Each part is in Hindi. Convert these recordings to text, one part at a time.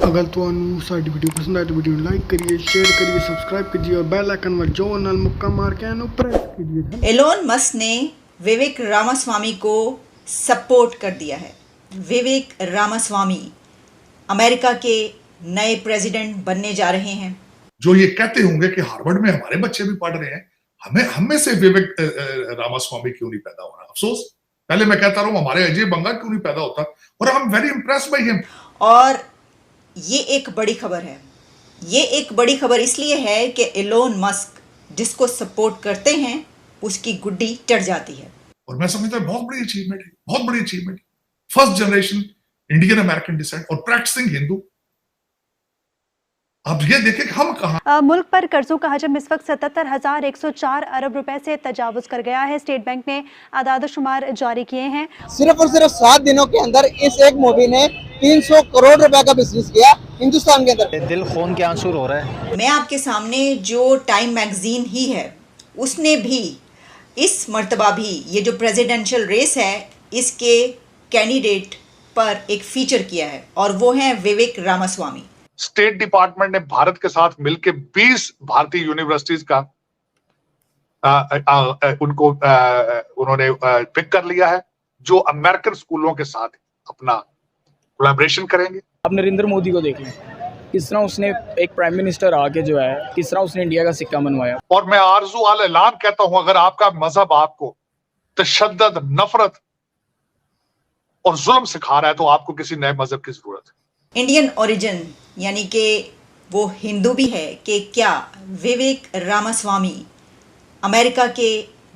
अगर ਤੁਹਾਨੂੰ ਸਾਡੀ ਵੀਡੀਓ ਪਸੰਦ ਆਏ तो वीडियो लाइक करिए, शेयर करिए, सब्सक्राइब कीजिए और बेल आइकन पर जो नाल मुक्का मार के एनो प्रेस कीजिए। एलोन मस्क ने विवेक रामास्वामी को सपोर्ट कर दिया है। विवेक रामास्वामी अमेरिका के नए प्रेसिडेंट बनने जा रहे हैं। जो ये कहते होंगे कि हार्वर्ड में हमारे बच्चे भी पढ़ रहे हैं, हम में से विवेक रामास्वामी क्यों नहीं पैदा हो रहा? अफसोस, पहले मैं कहता रहा हूं हमारे अजय बंगा क्यों नहीं पैदा होता, और I am very impressed by him. और ये एक बड़ी खबर है। ये एक बड़ी खबर इसलिए है कि एलोन मस्क जिसको सपोर्ट करते हैं उसकी गुड्डी चढ़ जाती है। और मैं समझता हूं बहुत बड़ी अचीवमेंट है, बहुत बड़ी achievement. First generation Indian American descent और प्रैक्टिसिंग हिंदू। अब ये देखें कि हम कहां। मुल्क पर कर्जों का हजम इस वक्त 77,104 अरब रुपए से तजावुज कर गया है। स्टेट बैंक ने आदाद शुमार जारी किए हैं। सिर्फ और सिर्फ 7 दिनों के अंदर इस एक मूवी ने 300 करोड़ रुपए का बिजनेस किया हिंदुस्तान के अंदर। दिल खून के आंसू रो रहा है। मैं आपके सामने जो टाइम मैगजीन ही है उसने भी इस मर्तबा भी ये जो प्रेसिडेंशियल रेस है इसके कैंडिडेट पर एक फीचर किया है और वो है विवेक रामास्वामी। स्टेट डिपार्टमेंट ने भारत के साथ मिलकर 20 भारतीय यूनिवर्सिटीज का उन्होंने पिक कर लिया है जो अमेरिकन स्कूलों के साथ अपना कोलैबोरेशन करेंगे। आप नरेंद्र मोदी को देख लें, किस तरह उसने एक प्राइम मिनिस्टर आके जो है किस तरह उसने इंडिया का सिक्का बनवाया। और मैं आरज़ू अल ऐलान कहता हूं, अगर आपका मजहब आपको तशद्दुद, नफरत और जुल्म सिखा रहा है तो आपको किसी नए मजहब की जरूरत है। इंडियन ओरिजिन यानी कि वो हिंदू भी है कि क्या विवेक रामास्वामी अमेरिका के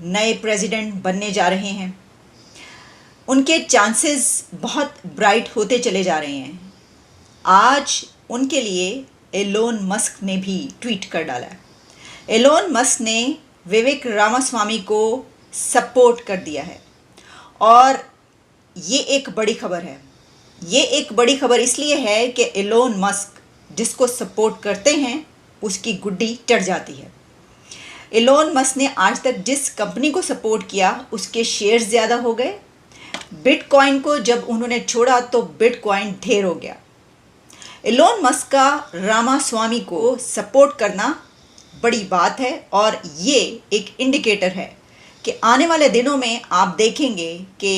नए प्रेसिडेंट बनने जा रहे हैं? उनके चांसेस बहुत ब्राइट होते चले जा रहे हैं। आज उनके लिए एलोन मस्क ने भी ट्वीट कर डाला है। एलोन मस्क ने विवेक रामास्वामी को सपोर्ट कर दिया है और ये एक बड़ी खबर है। ये एक बड़ी खबर इसलिए है कि एलोन मस्क जिसको सपोर्ट करते हैं उसकी गुड्डी चढ़ जाती है। एलोन मस्क ने आज तक जिस कंपनी को सपोर्ट किया उसके शेयर्स ज़्यादा हो गए। बिटकॉइन को जब उन्होंने छोड़ा तो बिटकॉइन ढेर हो गया। एलोन मस्क का रामास्वामी को सपोर्ट करना बड़ी बात है और ये एक इंडिकेटर है कि आने वाले दिनों में आप देखेंगे कि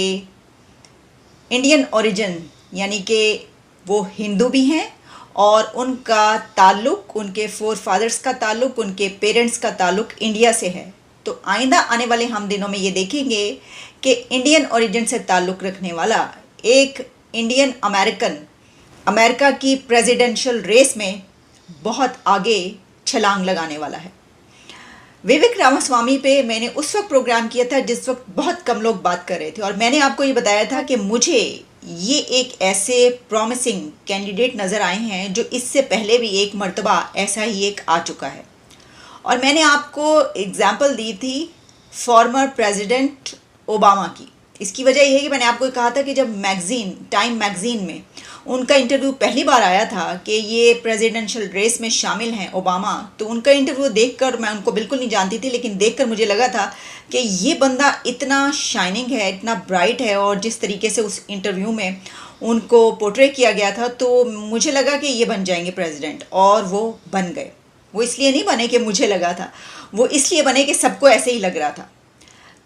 इंडियन ओरिजिन यानी कि वो हिंदू भी हैं और उनका ताल्लुक़, उनके फोर फादर्स का ताल्लुक़, उनके पेरेंट्स का ताल्लुक़ इंडिया से है। तो आइंदा आने वाले हम दिनों में ये देखेंगे कि इंडियन ओरिजिन से ताल्लुक़ रखने वाला एक इंडियन अमेरिकन अमेरिका की प्रेसिडेंशियल रेस में बहुत आगे छलांग लगाने वाला है। विवेक रामास्वामी पे मैंने उस वक्त प्रोग्राम किया था जिस वक्त बहुत कम लोग बात कर रहे थे और मैंने आपको ये बताया था कि मुझे ये एक ऐसे प्रॉमिसिंग कैंडिडेट नज़र आए हैं जो इससे पहले भी एक मर्तबा ऐसा ही एक आ चुका है। और मैंने आपको एग्जांपल दी थी फॉर्मर प्रेसिडेंट ओबामा की। इसकी वजह यह है कि मैंने आपको कहा था कि जब मैगज़ीन टाइम मैगज़ीन में उनका इंटरव्यू पहली बार आया था कि ये प्रेसिडेंशियल रेस में शामिल हैं ओबामा, तो उनका इंटरव्यू देखकर मैं उनको बिल्कुल नहीं जानती थी, लेकिन देखकर मुझे लगा था कि ये बंदा इतना शाइनिंग है, इतना ब्राइट है और जिस तरीके से उस इंटरव्यू में उनको पोर्ट्रे किया गया था तो मुझे लगा कि ये बन जाएंगे प्रेसिडेंट, और वो बन गए। वो इसलिए नहीं बने कि मुझे लगा था, वो इसलिए बने कि सबको ऐसे ही लग रहा था।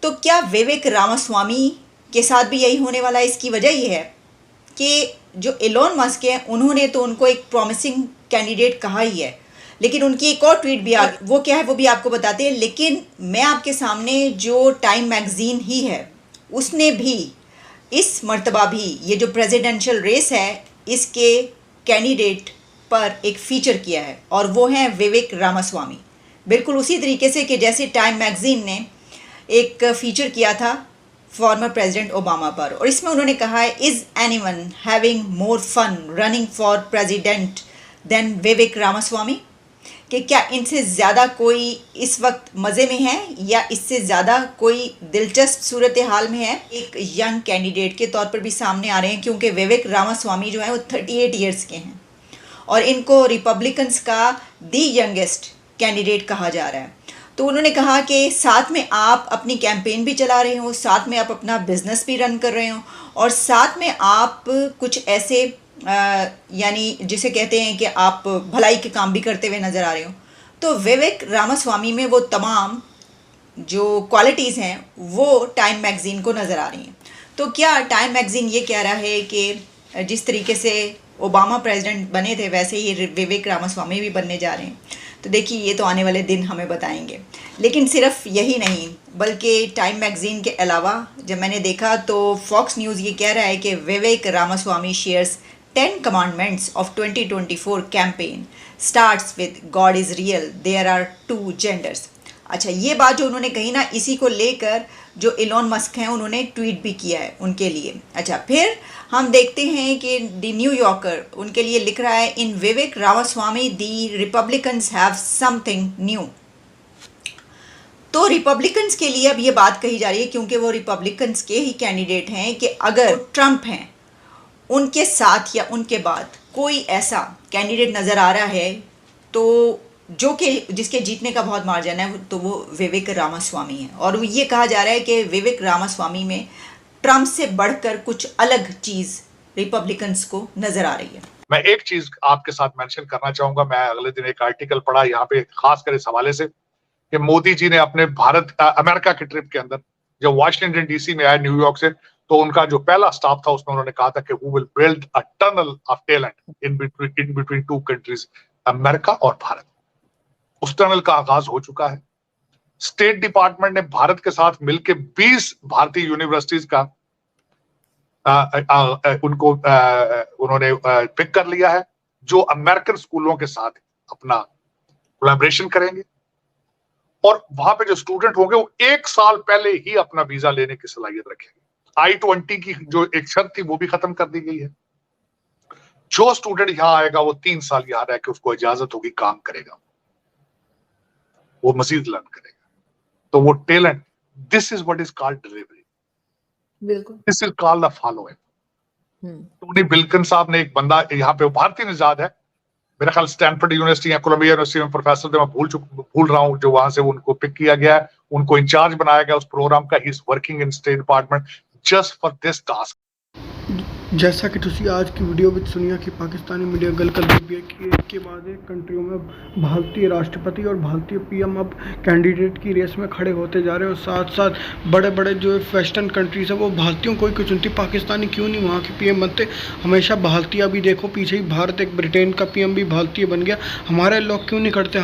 तो क्या विवेक रामास्वामी के साथ भी यही होने वाला है? इसकी वजह यह है कि जो एलोन मस्क है उन्होंने तो उनको एक प्रॉमिसिंग कैंडिडेट कहा ही है, लेकिन उनकी एक और ट्वीट भी आ गई। वो क्या है वो भी आपको बताते हैं, लेकिन मैं आपके सामने जो टाइम मैगज़ीन ही है उसने भी इस मर्तबा भी ये जो प्रेसिडेंशियल रेस है इसके कैंडिडेट पर एक फ़ीचर किया है और वो है विवेक रामास्वामी। बिल्कुल उसी तरीके से कि जैसे टाइम मैगज़ीन ने एक फ़ीचर किया था फॉर्मर प्रेसिडेंट ओबामा पर, और इसमें उन्होंने कहा है is anyone having more fun running for president than Vivek Ramaswamy, कि क्या इनसे ज़्यादा कोई इस वक्त मज़े में है या इससे ज़्यादा कोई दिलचस्प सूरत हाल में है। एक यंग कैंडिडेट के तौर पर भी सामने आ रहे हैं क्योंकि विवेक रामास्वामी जो है वो 38 ईयर्स के हैं और इनको रिपब्लिकन्स का दी यंगेस्ट कैंडिडेट कहा जा रहा है। तो उन्होंने कहा कि साथ में आप अपनी कैंपेन भी चला रहे हो, साथ में आप अपना बिजनेस भी रन कर रहे हो और साथ में आप कुछ ऐसे यानी जिसे कहते हैं कि आप भलाई के काम भी करते हुए नज़र आ रहे हो, तो विवेक रामास्वामी में वो तमाम जो क्वालिटीज़ हैं वो टाइम मैगज़ीन को नज़र आ रही हैं। तो क्या टाइम मैगज़ीन ये कह रहा है कि जिस तरीके से ओबामा प्रेसिडेंट बने थे वैसे ही विवेक रामास्वामी भी बनने जा रहे हैं? तो देखिए, ये तो आने वाले दिन हमें बताएंगे। लेकिन सिर्फ यही नहीं, बल्कि टाइम मैगज़ीन के अलावा जब मैंने देखा तो फॉक्स न्यूज़ ये कह रहा है कि विवेक Ramaswamy shares 10 commandments of 2024 campaign starts with God is real, there are 2 genders। अच्छा, ये बात जो उन्होंने कही ना, इसी को लेकर जो इलॉन मस्क हैं उन्होंने ट्वीट भी किया है उनके लिए। अच्छा, फिर हम देखते हैं कि द न्यू यॉर्कर उनके लिए लिख रहा है, इन विवेक रामास्वामी दी रिपब्लिकन्स हैव समथिंग न्यू। तो रिपब्लिकन्स के लिए अब ये बात कही जा रही है क्योंकि वो रिपब्लिकन्स के ही कैंडिडेट हैं कि अगर ट्रंप हैं उनके साथ या उनके बाद कोई ऐसा कैंडिडेट नज़र आ रहा है तो जो कि जिसके जीतने का बहुत मार्जिन है, तो वो विवेक रामास्वामी है। और ये कहा जा रहा है कि विवेक रामास्वामी में ट्रंप से बढ़कर कुछ अलग चीज़ रिपब्लिकन्स को नज़र आ रही है। मैं एक चीज आपके साथ मेंशन करना चाहूंगा। मैं अगले दिन एक आर्टिकल पढ़ा यहाँ पे खासकर इस हवाले से कि मोदी जी ने अपने अमेरिका की ट्रिप के अंदर जब वाशिंगटन डीसी में आए न्यूयॉर्क से, तो उनका जो पहला स्टाफ था उसमें उन्होंने कहा था कि we will build a tunnel of talent in between 2 countries, America और भारत। उस टनल का आगाज हो चुका है। स्टेट डिपार्टमेंट ने भारत के साथ मिलकर 20 भारतीय यूनिवर्सिटीज का उन्होंने पिक कर लिया है जो अमेरिकन स्कूलों के साथ अपना कोलैबोरेशन करेंगे, और वहां पे जो स्टूडेंट होंगे वो 1 साल पहले ही अपना वीजा लेने की सलाहियत रखेंगे। I-20 की जो एक शर्त थी वो भी खत्म कर दी गई है। जो स्टूडेंट यहां आएगा वो 3 साल यहां रह के उसको इजाजत होगी, काम करेगा, वो मजीद लर्न करेगा। तो वो talent, this is what is called delivery, बिल्कुल, this is called the following. Tony Bilkin साहब ने एक बंदा यहाँ पे, भारतीय निजाद है, मेरा ख्याल स्टैनफोर्ड यूनिवर्सिटी या कोलंबिया यूनिवर्सिटी में प्रोफेसर थे, मैं भूल रहा हूँ, जो वहां से उनको पिक किया गया है, उनको इंचार्ज बनाया गया उस प्रोग्राम का। He is working in state department just for this task. जैसा कि तुसी आज की वीडियो ਵਿੱਚ सुनिया कि पाकिस्तानी मीडिया गल कर रही है कि एक के बाद एक कंट्रियों में भारतीय राष्ट्रपति और भारतीय पीएम अब कैंडिडेट की रेस में खड़े होते जा रहे हैं, और साथ साथ बड़े बड़े जो वेस्टर्न कंट्रीज है वो भारतीयों को ही क्यों चुनती, पाकिस्तानी क्यों नहीं वहाँ के पीएम बनते। हमेशा भारतीय, अभी देखो पीछे ही भारत एक ब्रिटेन का पीएम भी भारतीय बन गया, हमारे लोग क्यों नहीं करते। हम